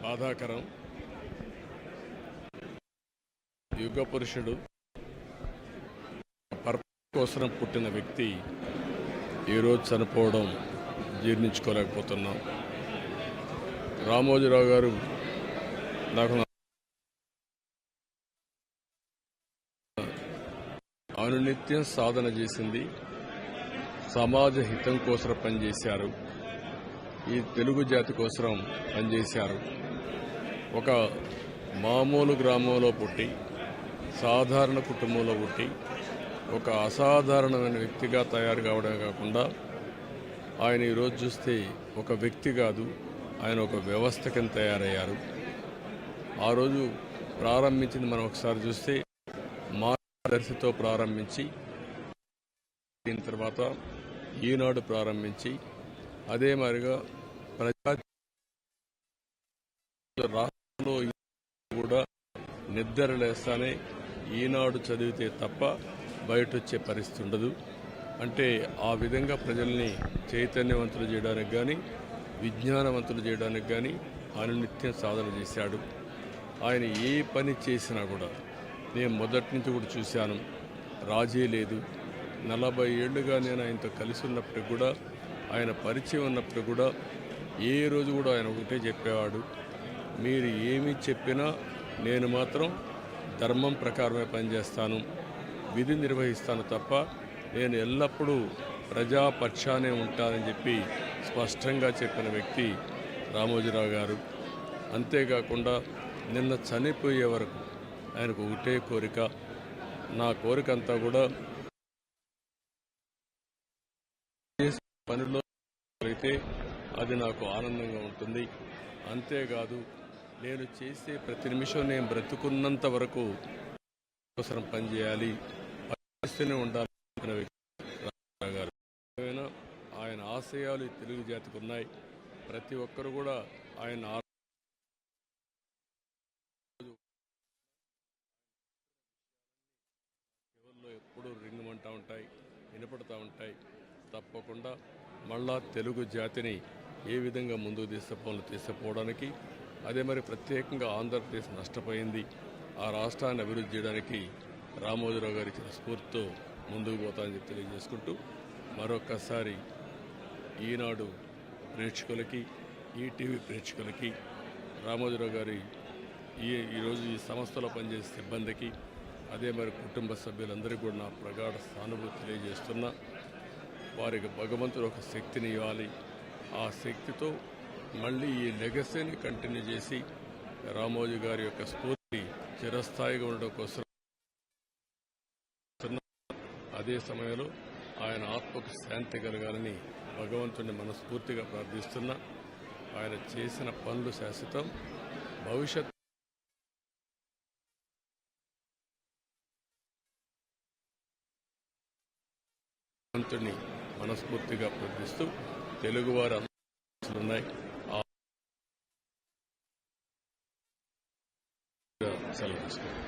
బాధాకరం. యుగ పురుషుడు పర్పస్ కోసం పుట్టిన వ్యక్తి ఈరోజు చనిపోవడం జీర్ణించుకోలేకపోతున్నాం. రామోజీరావు గారు నాకు అనునిత్యం సాధన చేసింది, సమాజ హితం కోసం పనిచేశారు, ఈ తెలుగు జాతి కోసం పనిచేశారు. ఒక మామూలు గ్రామంలో పుట్టి, సాధారణ కుటుంబంలో పుట్టి, ఒక అసాధారణమైన వ్యక్తిగా తయారు కావడమే కాకుండా ఆయన ఈరోజు చూస్తే ఒక వ్యక్తి కాదు, ఆయన ఒక వ్యవస్థ కింద తయారయ్యారు. ఆ రోజు ప్రారంభించింది మనం ఒకసారి చూస్తే మార్గదర్శితో ప్రారంభించి, దీని తర్వాత ఈనాడు ప్రారంభించి, అదే మాదిరిగా ప్రజా రాష్ట్రంలో కూడా నిద్ర లేస్తానే ఈనాడు చదివితే తప్ప బయట వచ్చే పరిస్థితి ఉండదు. అంటే ఆ విధంగా ప్రజల్ని చైతన్యవంతులు చేయడానికి కానీ, విజ్ఞానవంతులు చేయడానికి కానీ అనునిత్యం సాధన చేశాడు. ఆయన ఏ పని చేసినా కూడా నేను మొదటి నుంచి కూడా చూశాను, రాజీ లేదు. 40 ఏళ్లుగా నేను ఆయనతో కలిసి ఉన్నప్పటికి కూడా, ఆయన పరిచయం ఉన్నప్పటికి కూడా ఏ రోజు కూడా ఆయన ఒకటే చెప్పేవాడు, మీరు ఏమి చెప్పినా నేను మాత్రం ధర్మం ప్రకారమే పనిచేస్తాను, విధి నిర్వహిస్తాను తప్ప నేను ఎల్లప్పుడూ ప్రజాపక్షానే ఉంటానని చెప్పి స్పష్టంగా చెప్పిన వ్యక్తి రామోజీరావు గారు. అంతేకాకుండా నిన్న చనిపోయే వరకు ఆయనకు ఒకటే కోరిక, నా కోరిక అంతా కూడా పనిలో అయితే అది నాకు ఆనందంగా ఉంటుంది. అంతేకాదు, నేను చేసే ప్రతి నిమిషం నేను బ్రతుకున్నంత వరకు అవసరం పనిచేయాలి, పనిచేస్తూనే ఉండాలనుకున్న వ్యక్తి రామోజీరావు గారు. ఆయన ఆశయాలు తెలుగు జాతికి ఉన్నాయి. ప్రతి ఒక్కరు కూడా ఆయన ఎవరిలో ఎప్పుడూ రింగుమంటూ ఉంటాయి, వినపడుతూ ఉంటాయి. తప్పకుండా మళ్ళా తెలుగు జాతిని ఏ విధంగా ముందుకు తీసుకుపోవడానికి, అదే మరి ప్రత్యేకంగా ఆంధ్రప్రదేశ్ నష్టపోయింది, ఆ రాష్ట్రాన్ని అభివృద్ధి చేయడానికి రామోజీరావు గారి ఇచ్చిన స్ఫూర్తితో ముందుకు పోతానని చెప్పి తెలియజేసుకుంటూ, మరొక్కసారి ఈనాడు ప్రేక్షకులకి, ఈటీవీ ప్రేక్షకులకి, రామోజీరావు గారి ఈరోజు ఈ సంస్థలో పనిచేసే సిబ్బందికి, అదే మరి కుటుంబ సభ్యులందరికీ కూడా నా ప్రగాఢ సానుభూతి తెలియజేస్తున్నా. వారికి భగవంతుడు ఒక శక్తిని ఇవ్వాలి. ఆ శక్తితో మళ్ళీ ఈ లెగసీని కంటిన్యూ చేసి రామోజీ గారి యొక్క స్ఫూర్తి చిరస్థాయిగా ఉండడం కోసం, అదే సమయంలో ఆయన ఆత్మకు శాంతి కలగాలని భగవంతుడిని మనస్ఫూర్తిగా ప్రార్థిస్తున్నా. ఆయన చేసిన పనులు శాశ్వతం, భవిష్యత్ భగవంతుడిని మనస్ఫూర్తిగా ప్రార్థిస్తూ తెలుగువారు ఉన్నాయి. సెలవు తీసుకుంటాం.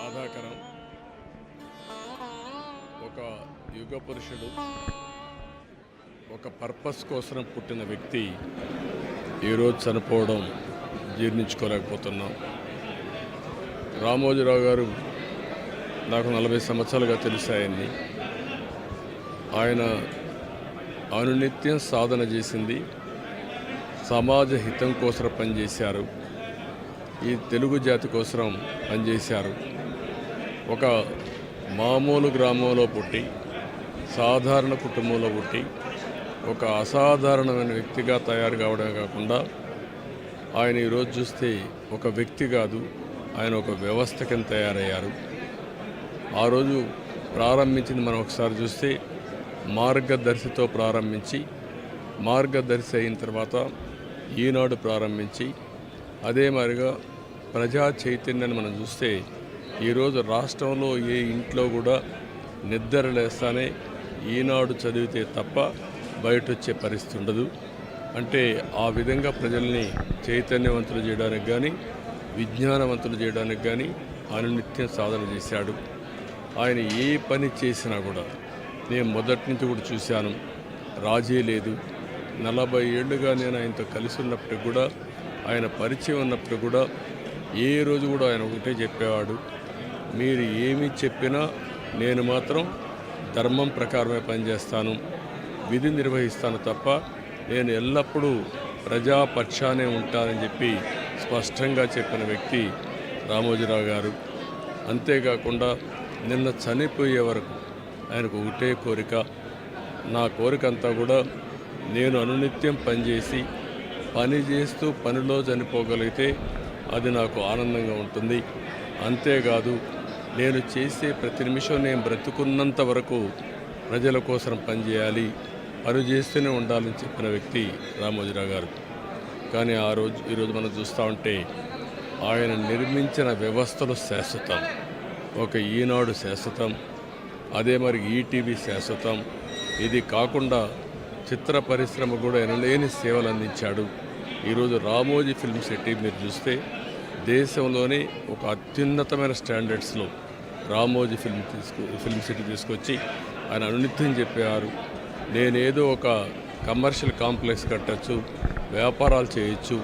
బాధాకరం. ఒక యుగ పురుషుడు, ఒక పర్పస్ కోసం పుట్టిన వ్యక్తి ఈరోజు చనిపోవడం జీర్ణించుకోలేకపోతున్నాం. రామోజీరావు గారు నాకు 40 సంవత్సరాలుగా తెలిసాయని. ఆయన అనునిత్యం సాధన చేసింది సమాజ హితం కోసం పనిచేశారు. ఈ తెలుగు జాతి కోసం పనిచేశారు. ఒక మామూలు గ్రామంలో పుట్టి, సాధారణ కుటుంబంలో పుట్టి, ఒక అసాధారణమైన వ్యక్తిగా తయారు కావడమే కాకుండా ఆయన ఈరోజు చూస్తే ఒక వ్యక్తి కాదు, ఆయన ఒక వ్యవస్థ కింద తయారయ్యారు. ఆ రోజు ప్రారంభించింది మనం ఒకసారి చూస్తే మార్గదర్శితో ప్రారంభించి, మార్గదర్శి అయిన తర్వాత ఈనాడు ప్రారంభించి, అదే మాదిరిగా ప్రజా చైతన్యాన్ని మనం చూస్తే ఈరోజు రాష్ట్రంలో ఏ ఇంట్లో కూడా నిద్ర లేస్తానే ఈనాడు చదివితే తప్ప బయట వచ్చే పరిస్థితి ఉండదు. అంటే ఆ విధంగా ప్రజల్ని చైతన్యవంతులు చేయడానికి కానీ, విజ్ఞానవంతులు చేయడానికి కానీ అనునిత్యం సాధన చేశాడు. ఆయన ఏ పని చేసినా కూడా నేను మొదటి నుంచి కూడా చూశాను, రాజీ లేదు. 40 ఏళ్ళుగా నేను ఆయనతో కలిసి ఉన్నప్పటికి కూడా, ఆయన పరిచయం ఉన్నప్పుడు కూడా ఏ రోజు కూడా ఆయన ఒకటే చెప్పేవాడు, మీరు ఏమి చెప్పినా నేను మాత్రం ధర్మం ప్రకారమే పనిచేస్తాను, విధి నిర్వహిస్తాను తప్ప నేను ఎల్లప్పుడూ ప్రజాపక్షానే ఉంటానని చెప్పి స్పష్టంగా చెప్పిన వ్యక్తి రామోజీరావు గారు. అంతేకాకుండా నిన్న చనిపోయే వరకు ఆయనకు ఒకటే కోరిక, నా కోరిక అంతా కూడా నేను అనునిత్యం పనిచేసి పని చేస్తూ పనిలో చనిపోగలిగితే అది నాకు ఆనందంగా ఉంటుంది. అంతేకాదు నేను చేసే ప్రతి నిమిషం నేను బ్రతుకున్నంత వరకు ప్రజల కోసం పనిచేయాలి, పని చేస్తూనే ఉండాలని చెప్పిన వ్యక్తి రామోజీరావు గారు. కానీ ఈరోజు మనం చూస్తూ ఉంటే ఆయన నిర్మించిన వ్యవస్థలు శాశ్వతం. ఒక ఈనాడు శాశ్వతం, అదే మరి ఈటీవీ శాశ్వతం. ఇది కాకుండా చిత్ర పరిశ్రమ కూడా ఎనలేని సేవలు అందించాడు. ఈరోజు రామోజీ ఫిల్మ్ సిటీ మీరు చూస్తే దేశంలోనే ఒక అత్యున్నతమైన స్టాండర్డ్స్లో రామోజీ ఫిల్మ్ సిటీ తీసుకొచ్చి ఆయన అనునిత్యం చెప్పేవారు, నేనేదో ఒక కమర్షియల్ కాంప్లెక్స్ కట్టచ్చు, వ్యాపారాలు చేయొచ్చు,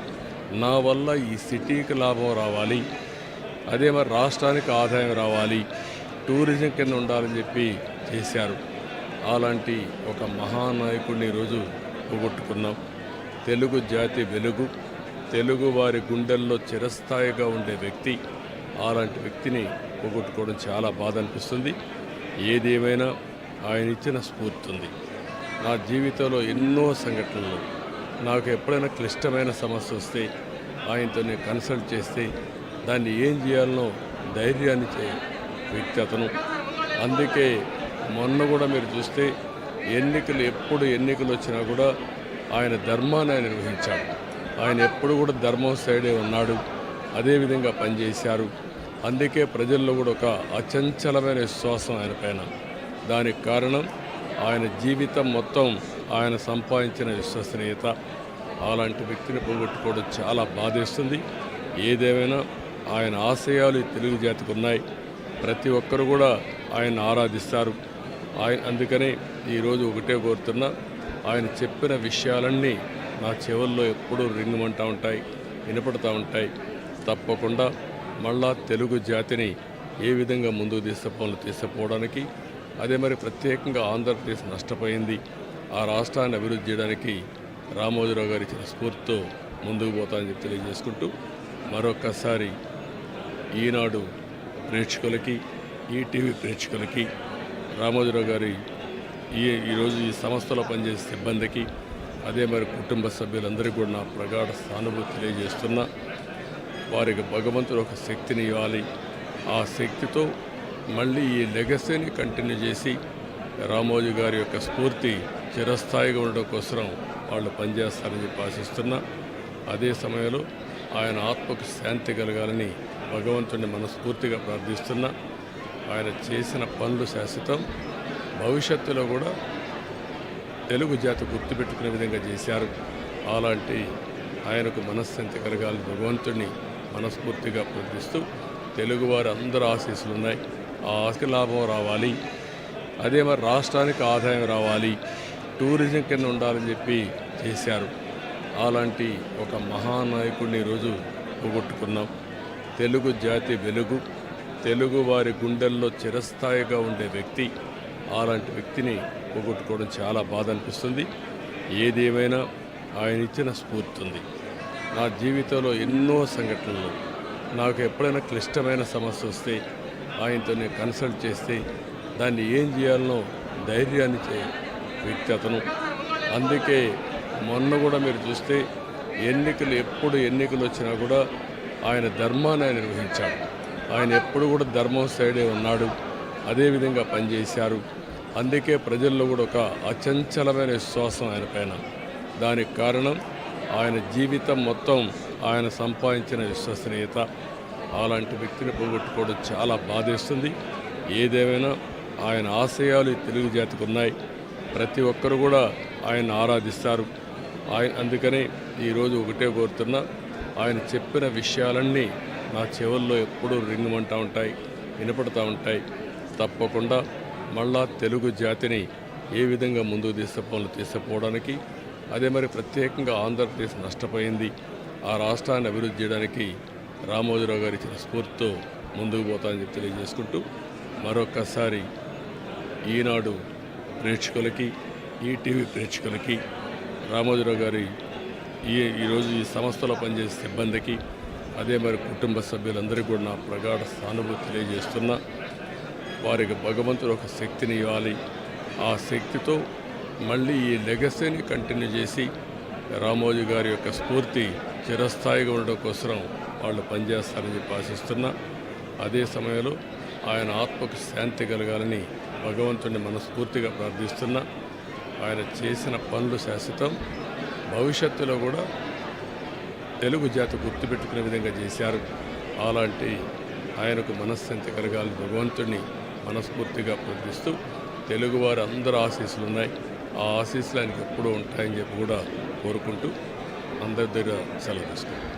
నా వల్ల ఈ సిటీకి లాభం రావాలి, అదే మరి రాష్ట్రానికి ఆదాయం రావాలి, టూరిజం కింద ఉండాలని చెప్పి చేశారు. అలాంటి ఒక మహానాయకుడిని ఈరోజు పోగొట్టుకున్నాం. తెలుగు జాతి వెలుగు, తెలుగు వారి గుండెల్లో చిరస్థాయిగా ఉండే వ్యక్తి, అలాంటి వ్యక్తిని పోగొట్టుకోవడం చాలా బాధ అనిపిస్తుంది. ఏదేమైనా ఆయన ఇచ్చిన స్ఫూర్తి ఉంది. నా జీవితంలో ఎన్నో సంఘటనలు, నాకు ఎప్పుడైనా క్లిష్టమైన సమస్య వస్తే ఆయనతో నేను కన్సల్ట్ చేస్తే దాన్ని ఏం చేయాలనో ధైర్యాన్ని వ్యక్తి అతను. అందుకే మొన్న కూడా మీరు చూస్తే ఎప్పుడు ఎన్నికలు వచ్చినా కూడా ఆయన ధర్మాన్ని ఆయన నిర్వహించాడు. ఆయన ఎప్పుడు కూడా ధర్మం సైడే ఉన్నాడు, అదేవిధంగా పనిచేశారు. అందుకే ప్రజల్లో కూడా ఒక అచంచలమైన విశ్వాసం ఆయన పైన. దానికి కారణం ఆయన జీవితం మొత్తం ఆయన సంపాదించిన విశ్వసనీయత. అలాంటి వ్యక్తిని పోగొట్టుకోవడం చాలా బాధేస్తుంది. ఏదేమైనా ఆయన ఆశయాలు తెలుగు జాతికి ఉన్నాయి. ప్రతి ఒక్కరు కూడా ఆయన ఆరాధిస్తారు. అందుకనే ఈరోజు ఒకటే కోరుతున్నా, ఆయన చెప్పిన విషయాలన్నీ నా చెవుల్లో ఎప్పుడూ రింగుమంటూ ఉంటాయి, వినపడుతూ ఉంటాయి. తప్పకుండా మళ్ళా తెలుగు జాతిని ఏ విధంగా ముందుకు తీసుకుపోవడానికి, అదే మరి ప్రత్యేకంగా ఆంధ్రప్రదేశ్ నష్టపోయింది, ఆ రాష్ట్రాన్ని అభివృద్ధి చేయడానికి రామోజీరావు గారు ఇచ్చిన స్ఫూర్తితో ముందుకు పోతానని చెప్పి తెలియజేసుకుంటూ, మరొక్కసారి ఈనాడు ప్రేక్షకులకి, ఈటీవీ ప్రేక్షకులకి, రామోజీరావు గారి ఈరోజు ఈ సంస్థలో పనిచేసే సిబ్బందికి, అదే మరి కుటుంబ సభ్యులందరికీ కూడా నా ప్రగాఢ సానుభూతి తెలియజేస్తున్నా. వారికి భగవంతుడు ఒక శక్తిని ఇవ్వాలి. ఆ శక్తితో మళ్ళీ ఈ లెగసీని కంటిన్యూ చేసి రామోజీ గారి యొక్క స్ఫూర్తి చిరస్థాయిగా ఉండడం కోసం వాళ్ళు పనిచేస్తారని చెప్పి ఆశిస్తున్నా. అదే సమయంలో ఆయన ఆత్మకు శాంతి కలగాలని భగవంతుడిని మనస్ఫూర్తిగా ప్రార్థిస్తున్నా. ఆయన చేసిన పనులు శాశ్వతం. భవిష్యత్తులో కూడా తెలుగు జాతి గుర్తుపెట్టుకునే విధంగా చేశారు. అలాంటి ఆయనకు మనశ్శాంతి కలగాలని భగవంతుడిని మనస్ఫూర్తిగా ప్రార్థిస్తూ తెలుగువారి అందరి ఆశీస్సులు ఉన్నాయి. ఆ ఆస్తి లాభం రావాలి, అదే మరి రాష్ట్రానికి ఆదాయం రావాలి, టూరిజం కింద ఉండాలని చెప్పి చేశారు. అలాంటి ఒక మహానాయకుడిని ఈరోజు పోగొట్టుకున్నాం. తెలుగు జాతి వెలుగు, తెలుగు వారి గుండెల్లో చిరస్థాయిగా ఉండే వ్యక్తి, అలాంటి వ్యక్తిని పోగొట్టుకోవడం చాలా బాధ అనిపిస్తుంది. ఏదేమైనా ఆయన ఇచ్చిన స్ఫూర్తి ఉంది. నా జీవితంలో ఎన్నో సంఘటనలు, నాకు ఎప్పుడైనా క్లిష్టమైన సమస్య వస్తే ఆయనతో నేను కన్సల్ట్ చేస్తే దాన్ని ఏం చేయాలనో ధైర్యాన్ని ఇచ్చే వ్యక్తి అతను. అందుకే మొన్న కూడా మీరు చూస్తే ఎప్పుడు ఎన్నికలు వచ్చినా కూడా ఆయన ధర్మాన్ని ఆయన నిర్వహించాడు. ఆయన ఎప్పుడు కూడా ధర్మం సైడే ఉన్నాడు, అదేవిధంగా పనిచేశారు. అందుకే ప్రజల్లో కూడా ఒక అచంచలమైన విశ్వాసం ఆయన పైన. దానికి కారణం ఆయన జీవితం మొత్తం ఆయన సంపాదించిన విశ్వసనీయత. అలాంటి వ్యక్తిని పోగొట్టుకోవడం చాలా బాధేస్తుంది. ఏదేమైనా ఆయన ఆశయాలు ఈ తెలుగు జాతికి ఉన్నాయి. ప్రతి ఒక్కరు కూడా ఆయన ఆరాధిస్తారు. అందుకనే ఈరోజు ఒకటే కోరుతున్నా, ఆయన చెప్పిన విషయాలన్నీ నా చెవుల్లో ఎప్పుడూ రింగుమంటూ ఉంటాయి, వినపడుతూ ఉంటాయి. తప్పకుండా మళ్ళా తెలుగు జాతిని ఏ విధంగా ముందుకు తీసుకుపోవడానికి, అదే మరి ప్రత్యేకంగా ఆంధ్రప్రదేశ్ నష్టపోయింది, ఆ రాష్ట్రాన్ని అభివృద్ధి చేయడానికి రామోజీరావు గారు ఇచ్చిన స్ఫూర్తితో ముందుకు పోతానని చెప్పి తెలియజేసుకుంటూ, మరొక్కసారి ఈనాడు ప్రేక్షకులకి, ఈటీవీ ప్రేక్షకులకి, రామోజీరావు గారి ఈరోజు ఈ సంస్థలో పనిచేసే సిబ్బందికి, అదే మరి కుటుంబ సభ్యులందరికీ కూడా నా ప్రగాఢ సానుభూతి తెలియజేస్తున్నా. వారికి భగవంతుడు ఒక శక్తిని ఇవ్వాలి. ఆ శక్తితో మళ్ళీ ఈ లెగసీని కంటిన్యూ చేసి రామోజీ గారి యొక్క స్ఫూర్తి చిరస్థాయిగా ఉండడం కోసం వాళ్ళు పనిచేస్తారని చెప్పి ఆశిస్తున్నా. అదే సమయంలో ఆయన ఆత్మకు శాంతి కలగాలని భగవంతుడిని మనస్ఫూర్తిగా ప్రార్థిస్తున్నా. ఆయన చేసిన పనులు శాశ్వతం, భవిష్యత్తులో కూడా తెలుగు జాతి గుర్తుపెట్టుకునే విధంగా చేశారు. అలాంటి ఆయనకు మనశ్శాంతి కలగాలని భగవంతుడిని మనస్ఫూర్తిగా ప్రార్థిస్తూ, తెలుగువారి అందరూ ఆశీస్సులు ఉన్నాయి, ఆ ఆశీస్సులు ఆయనకు ఎప్పుడూ ఉంటాయని చెప్పి కూడా కోరుకుంటూ అందరి దగ్గర సెలవు తీసుకుంటాం.